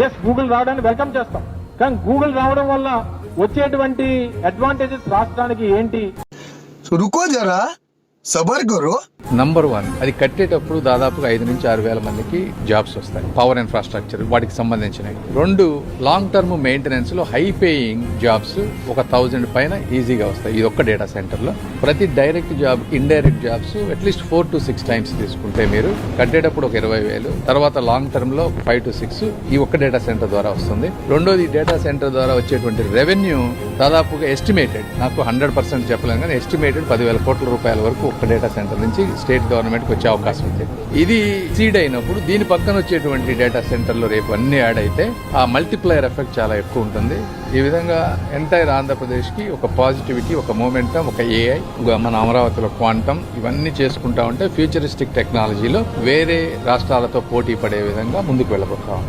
Yes Google రావడాన్ని welcome చేస్తాం, కానీ గూగుల్ రావడం వల్ల వచ్చేటువంటి అడ్వాంటేజెస్ రాష్ట్రానికి ఏంటి? రుకో జరా సబర్ కరో. నంబర్ 1, అది కట్టేటప్పుడు దాదాపుగా 5 నుంచి 6 వేల మందికి జాబ్స్ వస్తాయి, పవర్ ఇన్ఫ్రాస్ట్రక్చర్ వాటికి సంబంధించినవి. 2, లాంగ్ టర్మ్ మెయింటెనెన్స్ లో హై పేయింగ్ జాబ్స్ ఒక 1000 పైన ఈజీగా వస్తాయి ఈ ఒక్క డేటా సెంటర్ లో. ప్రతి direct job, indirect jobs at least 4 to 6 times తీసుకుంటే మీరు కట్టేటప్పుడు ఒక 20,000, తర్వాత లాంగ్ టర్మ్ లో 5 to 6 ఈ ఒక్క డేటా సెంటర్ ద్వారా వస్తుంది. రెండోది, డేటా సెంటర్ ద్వారా వచ్చేటువంటి రెవెన్యూ దాదాపుగా ఎస్టిమేటెడ్, నాకు 100% చెప్పలేను కానీ ఎస్టిమేటెడ్ 10,000 కోట్ల రూపాయల వరకు ఒక డేటా సెంటర్ నుంచి స్టేట్ గవర్నమెంట్ కి వచ్చే అవకాశం ఉంది. ఇది సీడ్ అయినప్పుడు దీని పక్కన వచ్చేటువంటి డేటా సెంటర్ లో రేపు అన్ని యాడ్ అయితే ఆ మల్టిప్లయర్ ఎఫెక్ట్ చాలా ఎక్కువ ఉంటుంది. ఈ విధంగా ఎంటైర్ ఆంధ్రప్రదేశ్ కి ఒక పాజిటివిటీ, ఒక మూమెంటం, ఒక ఏఐ, మన అమరావతిలో క్వాంటమ్, ఇవన్నీ చేసుకుంటా ఉంటే ఫ్యూచరిస్టిక్ టెక్నాలజీలో వేరే రాష్ట్రాలతో పోటీ పడే విధంగా ముందుకు వెళ్ళబోతాం.